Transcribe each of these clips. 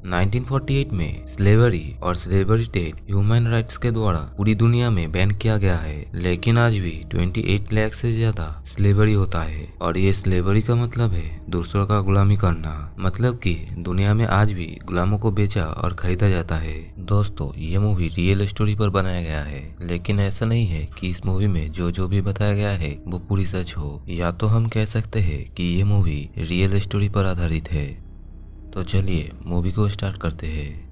1948 में स्लेवरी और slavery trade human rights के द्वारा पूरी दुनिया में बैन किया गया है, लेकिन आज भी 28 लाख से ज्यादा स्लेवरी होता है। और ये स्लेवरी का मतलब है दूसरों का गुलामी करना, मतलब कि दुनिया में आज भी गुलामों को बेचा और खरीदा जाता है। दोस्तों, ये मूवी रियल स्टोरी पर बनाया गया है, लेकिन ऐसा नहीं है कि इस मूवी में जो भी बताया गया है वो पूरी सच हो, या तो हम कह सकते हैं कि ये मूवी रियल स्टोरी पर आधारित है। तो चलिए मूवी को स्टार्ट करते हैं।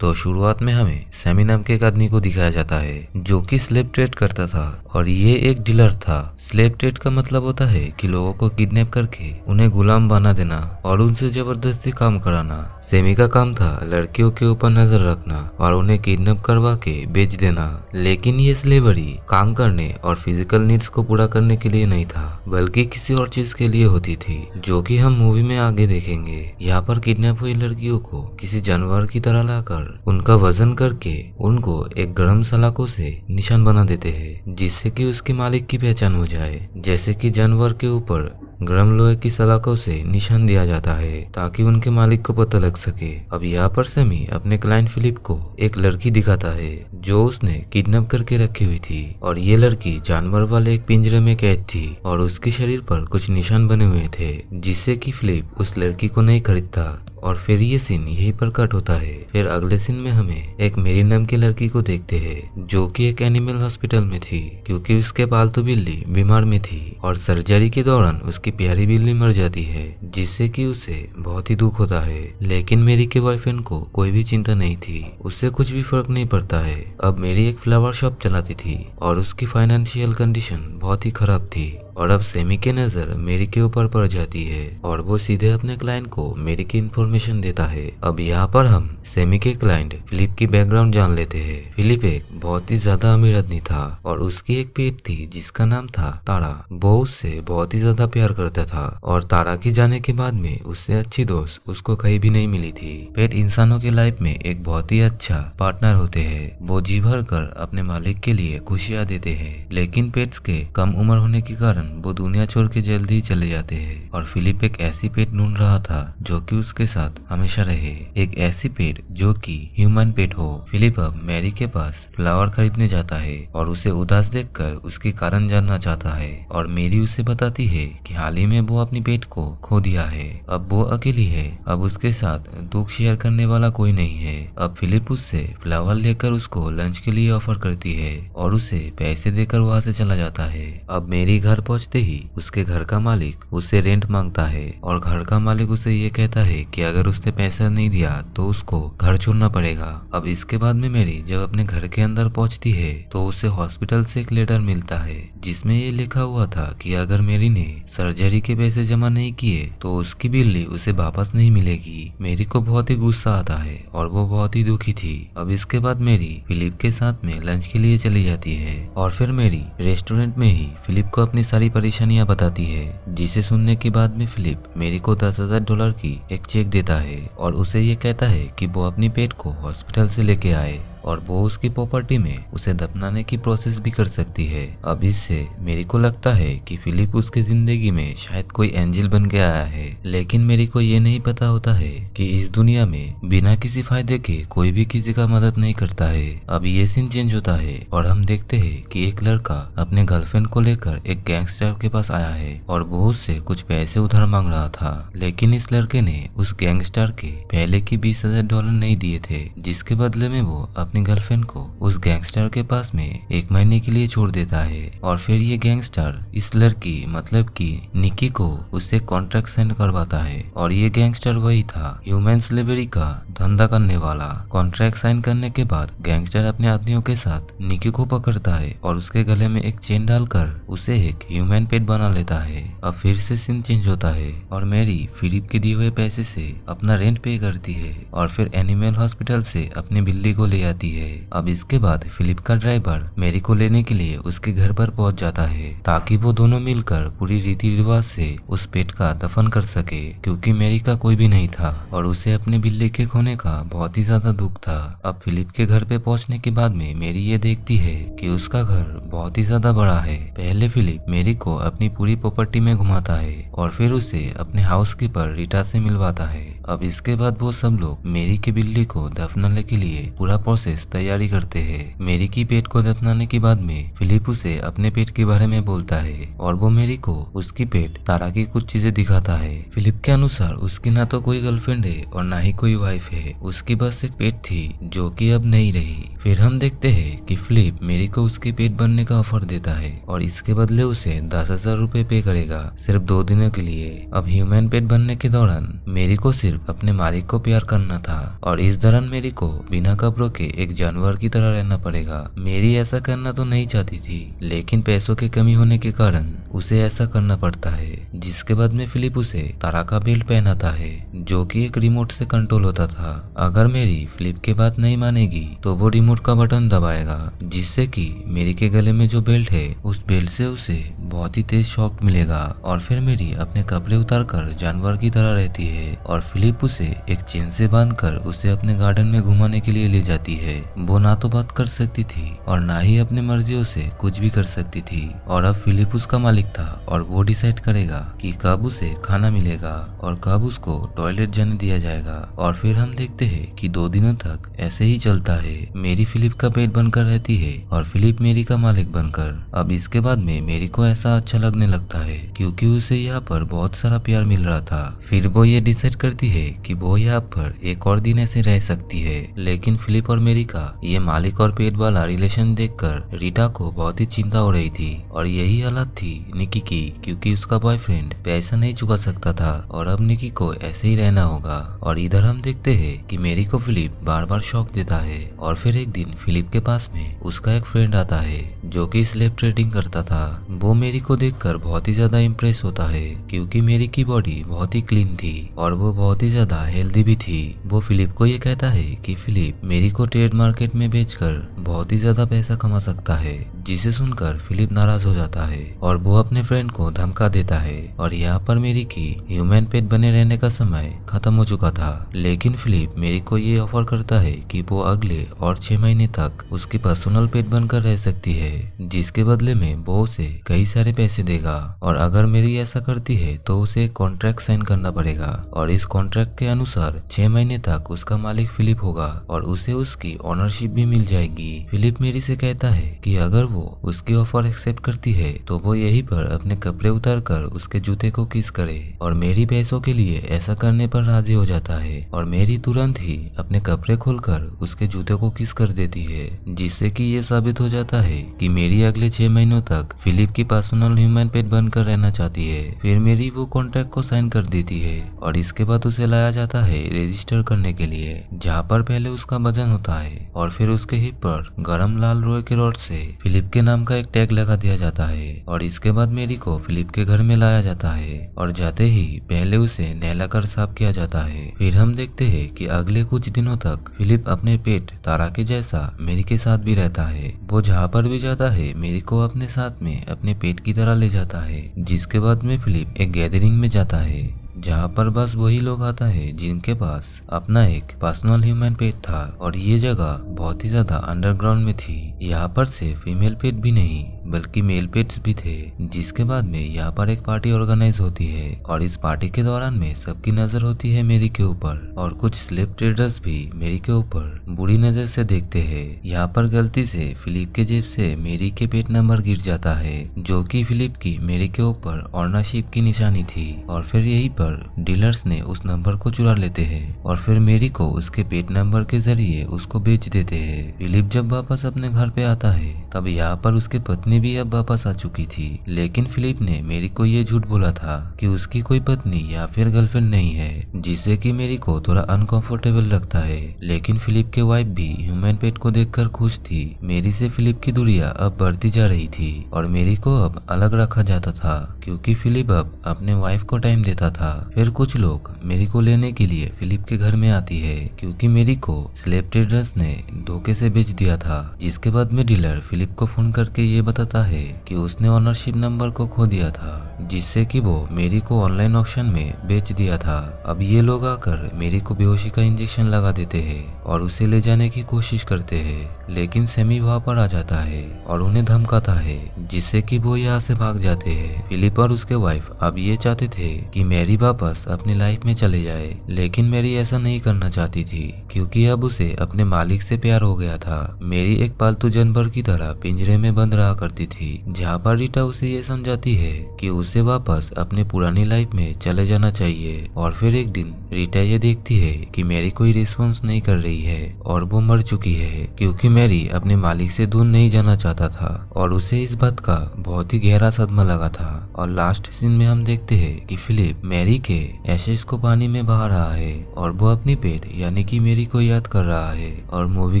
तो शुरुआत में हमें सैमी नाम के एक आदमी को दिखाया जाता है जो कि स्लेव ट्रेड करता था, और ये एक डीलर था। स्लेव ट्रेड का मतलब होता है कि लोगों को किडनैप करके उन्हें गुलाम बना देना और उनसे जबरदस्ती काम कराना। सैमी का काम था लड़कियों के ऊपर नजर रखना और उन्हें किडनैप करवा के बेच देना। लेकिन ये स्लेवरी काम करने और फिजिकल नीड्स को पूरा करने के लिए नहीं था, बल्कि किसी और चीज के लिए होती थी, जो कि हम मूवी में आगे देखेंगे। यहाँ पर किडनैप हुई लड़कियों को किसी जानवर की तरह लाकर उनका वजन करके उनको एक गर्म सलाखों से निशान बना देते हैं, जिससे कि उसके मालिक की पहचान हो जाए। जैसे कि जानवर के ऊपर गर्म लोहे की सलाखों से निशान दिया जाता है ताकि उनके मालिक को पता लग सके। अब यहाँ पर सैमी अपने क्लाइंट फिलिप को एक लड़की दिखाता है जो उसने किडनैप करके रखी हुई थी, और ये लड़की जानवर वाले एक पिंजरे में कैद थी और उसके शरीर पर कुछ निशान बने हुए थे, जिससे कि फिलिप उस लड़की को नहीं खरीदता। और फिर ये सीन यहीं पर कट होता है। फिर अगले सीन में हमें एक मेरी नाम की लड़की को देखते हैं जो कि एक एनिमल हॉस्पिटल में थी, क्योंकि उसके पालतू बिल्ली बीमार में थी और सर्जरी के दौरान उसकी प्यारी बिल्ली मर जाती है, जिससे कि उसे बहुत ही दुख होता है। लेकिन मेरी के बॉयफ्रेंड को कोई भी चिंता नहीं थी, उससे कुछ भी फर्क नहीं पड़ता है। अब मेरी एक फ्लावर शॉप चलाती थी और उसकी फाइनेंशियल कंडीशन बहुत ही खराब थी, और अब सैमी की नजर मेरी के ऊपर पड़ जाती है और वो सीधे अपने क्लाइंट को मेरी की इन्फॉर्मेशन देता है। अब यहाँ पर हम सैमी के क्लाइंट फिलिप की बैकग्राउंड जान लेते हैं। फिलिप एक बहुत ही ज्यादा अमीर आदमी था और उसकी एक पेट थी जिसका नाम था तारा। वो उससे बहुत ही ज्यादा प्यार करता था, और तारा की जाने के बाद में उससे अच्छी दोस्त उसको कहीं भी नहीं मिली थी। पेट इंसानों की लाइफ में एक बहुत ही अच्छा पार्टनर होते हैं। वो जी भर कर अपने मालिक के लिए खुशियाँ देते हैं, लेकिन पेट्स के कम उम्र होने के कारण वो दुनिया छोड़ के जल्दी ही चले जाते हैं। और फिलिप एक ऐसी पेट ढूंढ रहा था जो कि उसके साथ हमेशा रहे, एक ऐसी पेट जो कि ह्यूमन पेट हो। फिलिप अब मैरी के पास फ्लावर खरीदने जाता है और उसे उदास देखकर उसके कारण जानना चाहता है, और मैरी उसे बताती है कि हाल ही में वो अपनी पेट को खो दिया है। अब वो अकेली है, अब उसके साथ दुख शेयर करने वाला कोई नहीं है। अब फिलिप उससे फ्लावर लेकर उसको लंच के लिए ऑफर करती है और उसे पैसे देकर वहाँ से चला जाता है। अब मैरी घर पहुंचते ही उसके घर का मालिक उससे रेंट मांगता है, और घर का मालिक उसे ये कहता है कि अगर उसने पैसा नहीं दिया तो उसको घर छोड़ना पड़ेगा। अब इसके बाद में मैरी जब अपने घर के अंदर पहुंचती है तो उसे हॉस्पिटल से एक लेटर मिलता है जिसमें ये लिखा हुआ था कि अगर मैरी ने सर्जरी के पैसे जमा नहीं किए तो उसकी बिल्ली उसे वापस नहीं मिलेगी। मैरी को बहुत ही गुस्सा आता है और वो बहुत ही दुखी थी। अब इसके बाद मैरी फिलिप के साथ में लंच के लिए चली जाती है, और फिर मैरी रेस्टोरेंट में ही फिलिप को अपनी सारी परेशानियां बताती है, जिसे सुनने के बाद में फिलिप मैरी को $10,000 की एक चेक देता है और उसे ये कहता है कि वो अपनी पेट को हॉस्पिटल से लेके आए और वो उसकी प्रॉपर्टी में उसे दफनाने की प्रोसेस भी कर सकती है। अब इससे मेरी को लगता है कि फिलिप उसकी जिंदगी में शायद कोई एंजल बन के आया है, लेकिन मेरी को ये नहीं पता होता है कि इस दुनिया में बिना किसी फायदे के कोई भी किसी का मदद नहीं करता है। अब ये सीन चेंज होता है और हम देखते हैं कि एक लड़का अपने गर्लफ्रेंड को लेकर एक गैंगस्टर के पास आया है और वो उससे कुछ पैसे उधार मांग रहा था, लेकिन इस लड़के ने उस गैंगस्टर के पहले की $20,000 नहीं दिए थे, जिसके बदले में वो अपनी गर्लफ्रेंड को उस गैंगस्टर के पास में 1 महीने के लिए छोड़ देता है। और फिर ये गैंगस्टर इस लड़की मतलब कि निकी को उससे कॉन्ट्रैक्ट साइन करवाता है, और ये गैंगस्टर वही था ह्यूमन स्लेवरी का धंधा करने वाला। कॉन्ट्रैक्ट साइन करने के बाद गैंगस्टर अपने आदमियों के साथ निकी को पकड़ता है और उसके गले में एक चेन डालकर उसे एक ह्यूमन पेट बना लेता है। अब फिर से सीन चेंज होता है और मैरी फिलिप के दिए हुए पैसे से अपना रेंट पे करती है और फिर एनिमल हॉस्पिटल से अपनी बिल्ली को ले आती जाती है। अब इसके बाद फिलिप का ड्राइवर मेरी को लेने के लिए उसके घर पर पहुंच जाता है ताकि वो दोनों मिलकर पूरी रीति रिवाज से उस पेट का दफन कर सके, क्योंकि मेरी का कोई भी नहीं था और उसे अपने बिल्ली के खोने का बहुत ही ज्यादा दुख था। अब फिलिप के घर पे पहुंचने के बाद में मेरी ये देखती है कि उसका घर बहुत ही ज्यादा बड़ा है। पहले फिलिप मेरी को अपनी पूरी प्रॉपर्टी में घुमाता है और फिर उसे अपने हाउसकीपर रीटा से मिलवाता है। अब इसके बाद वो सब लोग मेरी की बिल्ली को दफनाने के लिए पूरा प्रोसेस तैयारी करते हैं। मेरी की पेट को दफनाने के बाद में फिलिप उसे अपने पेट के बारे में बोलता है और वो मेरी को उसकी पेट तारा की कुछ चीजें दिखाता है। फिलिप के अनुसार उसकी ना तो कोई गर्लफ्रेंड है और ना ही कोई वाइफ है, उसकी बस एक पेट थी जो कि अब नहीं रही। फिर हम देखते हैं कि फिलिप मेरी को उसके पेट बनने का ऑफर देता है और इसके बदले उसे 10,000 रुपए पे करेगा सिर्फ 2 दिनों के लिए। अब ह्यूमन पेट बनने के दौरान मेरी को सिर्फ अपने मालिक को प्यार करना था और इस दौरान मेरी को बिना कपड़ों के एक जानवर की तरह रहना पड़ेगा। मेरी ऐसा करना तो नहीं चाहती थी, लेकिन पैसों की कमी होने के कारण उसे ऐसा करना पड़ता है। जिसके बाद में फिलिप उसे तारा का बेल्ट पहनाता है जो कि एक रिमोट से कंट्रोल होता था। अगर मेरी फिलिप के बात नहीं मानेगी तो वो रिमोट का बटन दबाएगा, जिससे कि मेरी के गले में जो बेल्ट है उस बेल्ट से उसे बहुत ही तेज शॉक मिलेगा और फिर मेरी अपने कपड़े उतारकर जानवर की तरह रहती है और फिलिप उसे एक चेन से बांधकर उसे अपने गार्डन में घुमाने के लिए ले जाती है। वो ना तो बात कर सकती थी और ना ही अपने मर्जियों से कुछ भी कर सकती थी और अब फिलिप उसका मालिक था और वो डिसाइड करेगा कि कब उसे खाना मिलेगा और कब उसको टॉयलेट जाने दिया जाएगा। और फिर हम देखते हैं कि 2 दिनों तक ऐसे ही चलता है। मेरी फिलिप का पेट बनकर रहती है और फिलिप मेरी का मालिक बनकर। अब इसके बाद में मेरी को ऐसा अच्छा लगने लगता है क्योंकि उसे यहाँ पर बहुत सारा प्यार मिल रहा था। फिर वो ये डिसाइड करती है कि वो यहाँ पर एक और दिन ऐसे रह सकती है, लेकिन फिलिप और मेरी का ये मालिक और पेट वाला रिलेशन देखकर रीटा को बहुत ही चिंता हो रही थी और यही हालत थी निकी की, क्योंकि उसका बॉयफ्रेंड पैसा नहीं चुका सकता था और अब निकी को ऐसे ही रहना होगा। और इधर हम देखते हैं कि मेरी को फिलिप बार बार शॉक देता है और फिर एक दिन फिलिप के पास में उसका एक फ्रेंड आता है जो कि स्लेव ट्रेडिंग करता था। वो मेरी को देखकर बहुत ही ज्यादा इम्प्रेस होता है क्योंकि मेरी की बॉडी बहुत ही क्लीन थी और वो बहुत ही ज्यादा हेल्दी भी थी। वो फिलिप को ये कहता है कि फिलिप मेरी को ट्रेड मार्केट में बेचकर बहुत ही ज्यादा पैसा कमा सकता है, जिसे सुनकर फिलिप नाराज हो जाता है और वो अपने फ्रेंड को धमका देता है। और यहाँ पर मेरी की ह्यूमन पेट बने रहने का समय खत्म हो चुका था, लेकिन फिलिप मेरी को ये ऑफर करता है कि वो अगले और 6 महीने तक उसकी पर्सनल पेट बनकर रह सकती है, जिसके बदले में वो उसे कई सारे पैसे देगा और अगर मेरी ऐसा करती है तो उसे एक कॉन्ट्रैक्ट साइन करना पड़ेगा और इस कॉन्ट्रैक्ट के अनुसार 6 महीने तक उसका मालिक फिलिप होगा और उसे उसकी ओनरशिप भी मिल जाएगी। फिलिप मेरी से कहता है कि अगर वो उसकी ऑफर एक्सेप्ट करती है तो वो यहीं पर अपने कपड़े उतार कर उसके जूते को किस करे और मेरी पैसों के लिए ऐसा करने पर राजी हो जाता है और मेरी तुरंत ही अपने कपड़े खोलकर उसके जूते को किस कर देती है, जिससे कि ये साबित हो जाता है कि मेरी अगले 6 महीनों तक फिलिप की पर्सनल ह्यूमन पेट बनकर रहना चाहती है। फिर मेरी वो कॉन्ट्रैक्ट को साइन कर देती है और इसके बाद उसे लाया जाता है रजिस्टर करने के लिए, जहाँ पर पहले उसका वजन होता है और फिर उसके हिप पर गरम लाल लोहे के रॉड से फिलिप के नाम का एक टैग लगा दिया जाता है और इसके बाद मेरी को फिलिप के घर में लाया जाता है और जाते ही पहले उसे नहलाकर साफ किया जाता है। फिर हम देखते हैं कि अगले कुछ दिनों तक फिलिप अपने पेट तारा के जैसा मेरी के साथ भी रहता है। वो जहाँ पर भी जाता है मेरी को अपने साथ में अपने पेट की तरह ले जाता है, जिसके बाद में फिलिप एक गैदरिंग में जाता है जहाँ पर बस वही लोग आता है जिनके पास अपना एक पर्सनल ह्यूमन पेट था और ये जगह बहुत ही ज्यादा अंडरग्राउंड में थी। यहाँ पर सिर्फ फीमेल पेट भी नहीं बल्कि मेल पेट्स भी थे। जिसके बाद में यहाँ पर एक पार्टी ऑर्गेनाइज होती है और इस पार्टी के दौरान में सबकी नजर होती है मेरी के ऊपर और कुछ स्लेव ट्रेडर्स भी मेरी के ऊपर बुरी नजर से देखते हैं। यहाँ पर गलती से फिलिप के जेब से मेरी के पेट नंबर गिर जाता है जो कि फिलिप की मेरी के ऊपर ऑनरशिप की निशानी थी और फिर यहीं पर डीलर्स ने उस नंबर को चुरा लेते हैं और फिर मेरी को उसके पेट नंबर के जरिए उसको बेच देते हैं। फिलिप जब वापस अपने घर पे आता है तब यहाँ पर उसकी पत्नी भी अब वापस आ चुकी थी। लेकिन फिलिप ने मेरी को ये झूठ बोला था कि उसकी कोई पत्नी या फिर गर्लफ्रेंड नहीं है, जिससे कि मेरी को थोड़ा अनकंफर्टेबल लगता है। लेकिन फिलिप के वाइफ भी ह्यूमन पेट को देखकर खुश थी। मेरी से फिलिप की दूरियां अब बढ़ती जा रही थी और मेरी को अब अलग रखा जाता था क्योंकि फिलिप अब अपने वाइफ को टाइम देता था। फिर कुछ लोग मेरी को लेने के लिए फिलिप के घर में आती है क्योंकि मेरी को स्लेव ट्रेडर्स ने धोखे से बेच दिया था। जिसके बाद में डीलर फिलिप को फोन करके ये बताता है कि उसने ओनरशिप नंबर को खो दिया था, जिससे कि वो मेरी को ऑनलाइन ऑक्शन में बेच दिया था। अब ये लोग आकर मेरी को बेहोशी का इंजेक्शन लगा देते हैं और उसे ले जाने की कोशिश करते हैं। लेकिन सैमी वहाँ पर आ जाता है और उन्हें धमकाता है, जिससे कि वो यहाँ से भाग जाते हैं। फिलिप और उसके वाइफ अब ये चाहते थे कि मैरी वापस अपनी लाइफ में चले जाए, लेकिन मैरी ऐसा नहीं करना चाहती थी क्योंकि अब उसे अपने मालिक से प्यार हो गया था। मैरी एक पालतू जानवर की तरह पिंजरे में बंद रहा करती थी, जहाँ पर रीटा उसे ये समझाती है कि उसे वापस अपने पुरानी लाइफ में चले जाना चाहिए। और फिर एक दिन रीटा ये देखती है कि मैरी कोई रिस्पॉन्स नहीं कर रही है और वो मर चुकी है क्योंकि मैरी अपने मालिक से दूर नहीं जाना चाहता था और उसे इस बात का बहुत ही गहरा सदमा लगा था। और लास्ट सीन में हम देखते हैं कि फिलिप मैरी के एशेस को पानी में बहा रहा है और वो अपनी पेट यानी कि मैरी को याद कर रहा है। और मूवी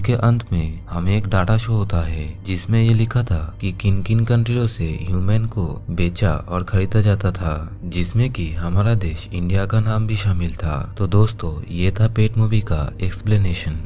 के अंत में हमें एक डाटा शो होता है जिसमें ये लिखा था कि किन किन कंट्रियों से ह्यूमन को बेचा और खरीदा जाता था, जिसमें कि हमारा देश इंडिया का नाम भी शामिल था। तो दोस्तों ये था पेट मूवी का एक्सप्लेनेशन।